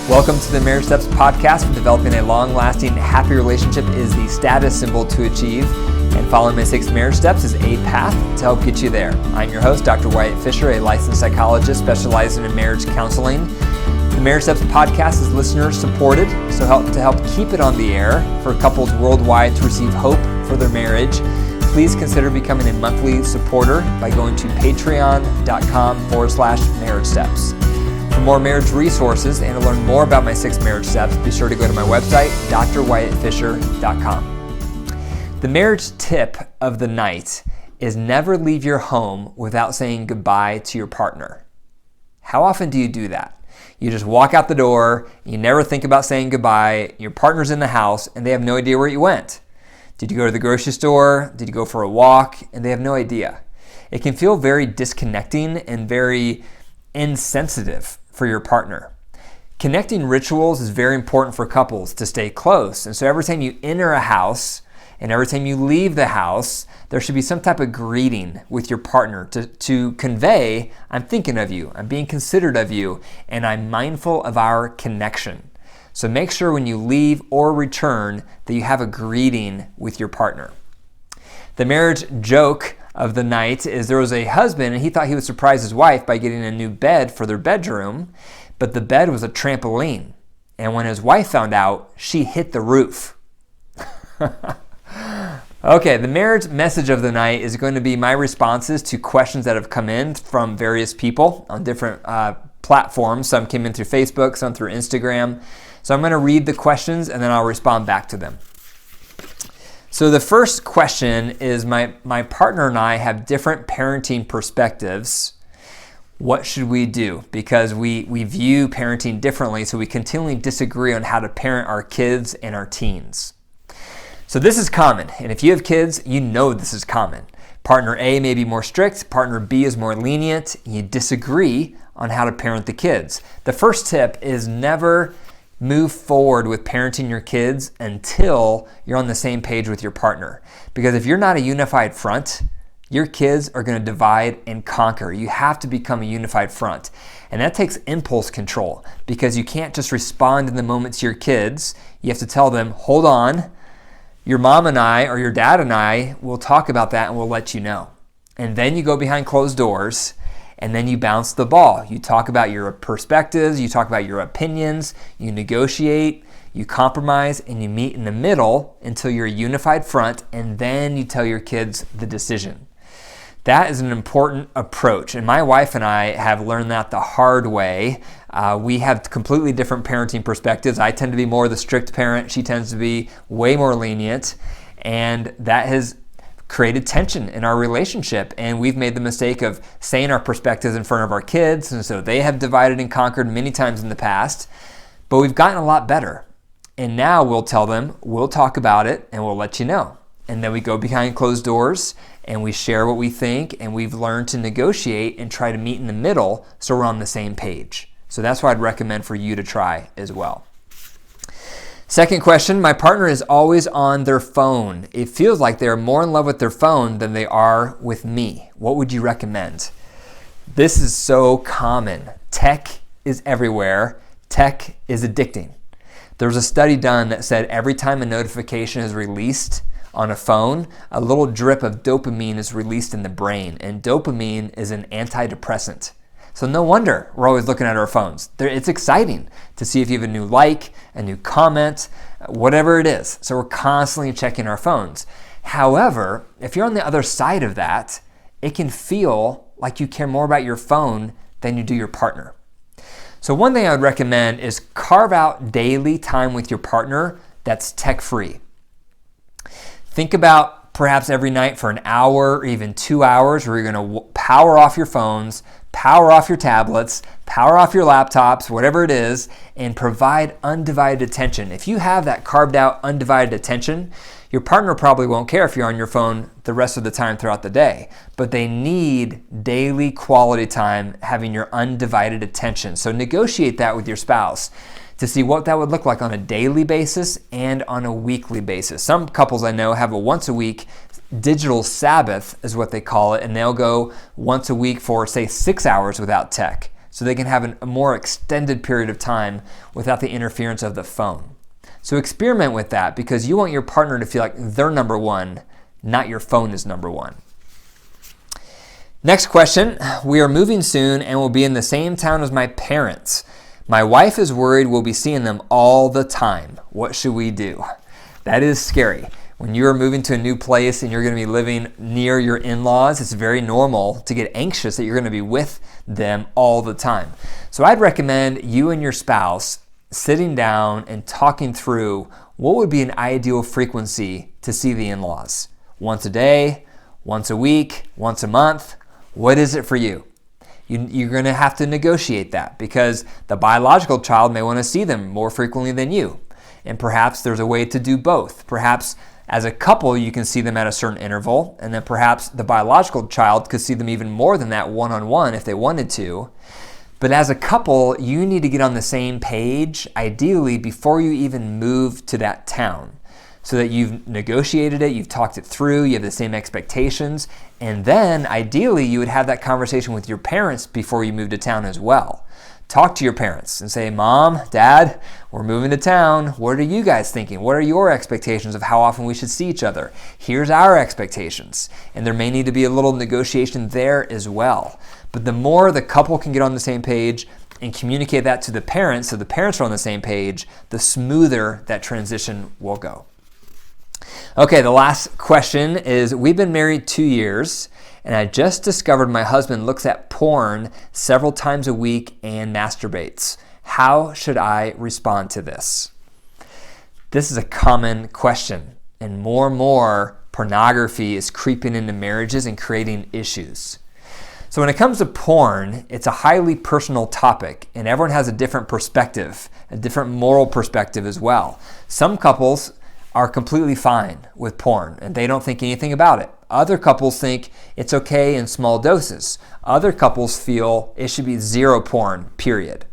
Welcome to the Marriage Steps podcast. For developing a long-lasting, happy relationship is the status symbol to achieve, and following my 6 marriage steps is a path to help get you there. I'm your host, Dr. Wyatt Fisher, a licensed psychologist specializing in marriage counseling. The Marriage Steps podcast is listener supported, so to help keep it on the air for couples worldwide to receive hope for their marriage, please consider becoming a monthly supporter by going to patreon.com/marriage steps. For more marriage resources and to learn more about my 6 marriage steps, be sure to go to my website, drwyattfisher.com. The marriage tip of the night is never leave your home without saying goodbye to your partner. How often do you do that? You just walk out the door, you never think about saying goodbye, your partner's in the house, and they have no idea where you went. Did you go to the grocery store? Did you go for a walk? And they have no idea. It can feel very disconnecting and very insensitive for your partner. Connecting rituals is very important for couples to stay close. And so every time you enter a house and every time you leave the house, there should be some type of greeting with your partner to convey, I'm thinking of you, I'm being considerate of you, and I'm mindful of our connection. So make sure when you leave or return that you have a greeting with your partner. The marriage joke of the night is there was a husband and he thought he would surprise his wife by getting a new bed for their bedroom, but the bed was a trampoline. And when his wife found out, she hit the roof. Okay, the marriage message of the night is going to be my responses to questions that have come in from various people on different platforms. Some came in through Facebook, some through Instagram. So I'm going to read the questions and then I'll respond back to them. So the first question is, my partner and I have different parenting perspectives. What should we do? Because we view parenting differently, so we continually disagree on how to parent our kids and our teens. So this is common, and if you have kids, you know this is common. Partner A may be more strict, partner B is more lenient, you disagree on how to parent the kids. The first tip is never move forward with parenting your kids until you're on the same page with your partner. Because if you're not a unified front, your kids are going to divide and conquer. You have to become a unified front. And that takes impulse control, because you can't just respond in the moment to your kids. You have to tell them, hold on, your mom and I or your dad and I will talk about that and we'll let you know. And then you go behind closed doors and then you bounce the ball. You talk about your perspectives, you talk about your opinions, you negotiate, you compromise, and you meet in the middle until you're a unified front, and then you tell your kids the decision. That is an important approach, and my wife and I have learned that the hard way. We have completely different parenting perspectives. I tend to be more the strict parent. She tends to be way more lenient, and that has created tension in our relationship. And we've made the mistake of saying our perspectives in front of our kids, and so they have divided and conquered many times in the past. But we've gotten a lot better. And now we'll tell them, we'll talk about it, and we'll let you know. And then we go behind closed doors and we share what we think, and we've learned to negotiate and try to meet in the middle so we're on the same page. So that's what I'd recommend for you to try as well. Second question, my partner is always on their phone. It feels like they're more in love with their phone than they are with me. What would you recommend? This is so common. Tech is everywhere. Tech is addicting. There was a study done that said every time a notification is released on a phone, a little drip of dopamine is released in the brain, and dopamine is an antidepressant. So no wonder we're always looking at our phones. It's exciting to see if you have a new like, a new comment, whatever it is. So we're constantly checking our phones. However, if you're on the other side of that, it can feel like you care more about your phone than you do your partner. So one thing I would recommend is carve out daily time with your partner that's tech-free. Think about perhaps every night for an hour or even 2 hours where you're going to power off your phones, power off your tablets, power off your laptops, whatever it is, and provide undivided attention. If you have that carved out undivided attention, your partner probably won't care if you're on your phone the rest of the time throughout the day, but they need daily quality time having your undivided attention. So negotiate that with your spouse to see what that would look like on a daily basis and on a weekly basis. Some couples I know have a once a week digital Sabbath is what they call it, and they'll go once a week for, say, 6 hours without tech. so they can have a more extended period of time without the interference of the phone. So experiment with that, because you want your partner to feel like they're number one, not your phone is number one. Next question. We are moving soon and will be in the same town as my parents. My wife is worried we'll be seeing them all the time. What should we do? That is scary. When you're moving to a new place and you're going to be living near your in-laws, it's very normal to get anxious that you're going to be with them all the time. So I'd recommend you and your spouse sitting down and talking through what would be an ideal frequency to see the in-laws. Once a day, once a week, once a month. What is it for you? You're going to have to negotiate that, because the biological child may want to see them more frequently than you. And perhaps there's a way to do both. Perhaps as a couple, you can see them at a certain interval, and then perhaps the biological child could see them even more than that one-on-one if they wanted to. But as a couple, you need to get on the same page, ideally before you even move to that town, so that you've negotiated it, you've talked it through, you have the same expectations, and then ideally you would have that conversation with your parents before you move to town as well. Talk to your parents and say, Mom, Dad, we're moving to town. What are you guys thinking? What are your expectations of how often we should see each other? Here's our expectations. And there may need to be a little negotiation there as well. But the more the couple can get on the same page and communicate that to the parents, so the parents are on the same page, the smoother that transition will go. Okay, the last question is, we've been married 2 years, and I just discovered my husband looks at porn several times a week and masturbates. How should I respond to this? This is a common question, and more pornography is creeping into marriages and creating issues. So when it comes to porn, it's a highly personal topic, and everyone has a different perspective, a different moral perspective as well. Some couples are completely fine with porn and they don't think anything about it. Other couples think it's okay in small doses. Other couples feel it should be zero porn, period.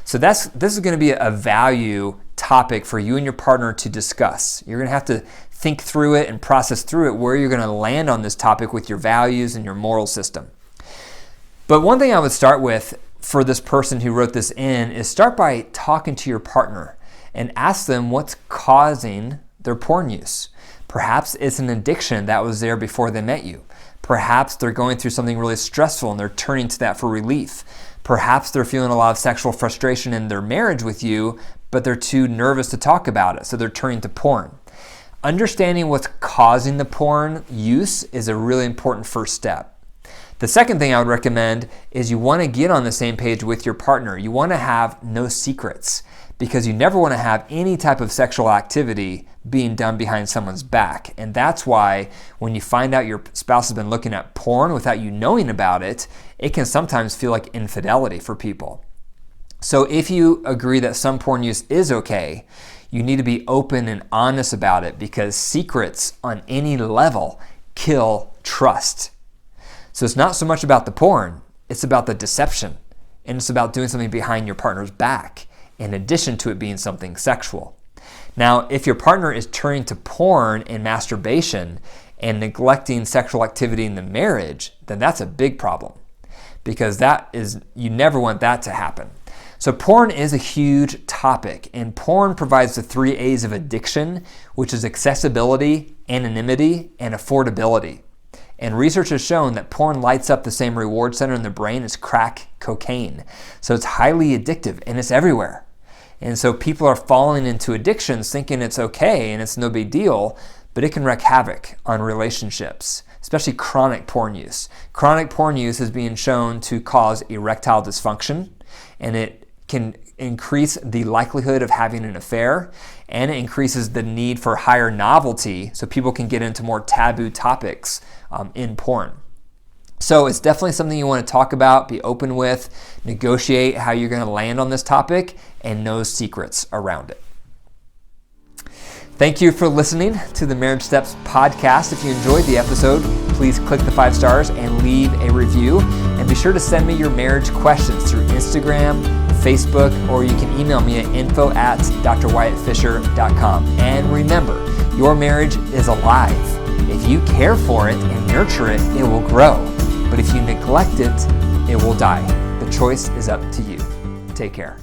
So this is going to be a value topic for you and your partner to discuss. You're going to have to think through it and process through it where you're going to land on this topic with your values and your moral system. But one thing I would start with for this person who wrote this in is start by talking to your partner and ask them what's causing their porn use. Perhaps it's an addiction that was there before they met you. Perhaps they're going through something really stressful and they're turning to that for relief. Perhaps they're feeling a lot of sexual frustration in their marriage with you, but they're too nervous to talk about it, so they're turning to porn. Understanding what's causing the porn use is a really important first step. The second thing I would recommend is you want to get on the same page with your partner. You want to have no secrets, because you never want to have any type of sexual activity being done behind someone's back. And that's why when you find out your spouse has been looking at porn without you knowing about it, it can sometimes feel like infidelity for people. So if you agree that some porn use is okay, you need to be open and honest about it, because secrets on any level kill trust. So it's not so much about the porn, it's about the deception, and it's about doing something behind your partner's back, in addition to it being something sexual. Now, if your partner is turning to porn and masturbation and neglecting sexual activity in the marriage, then that's a big problem, because you never want that to happen. So porn is a huge topic, and porn provides the 3 A's of addiction, which is accessibility, anonymity, and affordability. And research has shown that porn lights up the same reward center in the brain as crack cocaine. So it's highly addictive and it's everywhere. And so people are falling into addictions thinking it's okay and it's no big deal, but it can wreak havoc on relationships, especially chronic porn use. Chronic porn use is being shown to cause erectile dysfunction, and it can increase the likelihood of having an affair, and it increases the need for higher novelty so people can get into more taboo topics in porn. So it's definitely something you want to talk about, be open with, negotiate how you're going to land on this topic, and no secrets around it. Thank you for listening to the Marriage Steps podcast. If you enjoyed the episode, please click the 5 stars and leave a review. And be sure to send me your marriage questions through Instagram, Facebook, or you can email me at info@drwyattfisher.com. And remember, your marriage is alive. If you care for it and nurture it, it will grow. But if you neglect it, it will die. The The choice is up to you. Take care.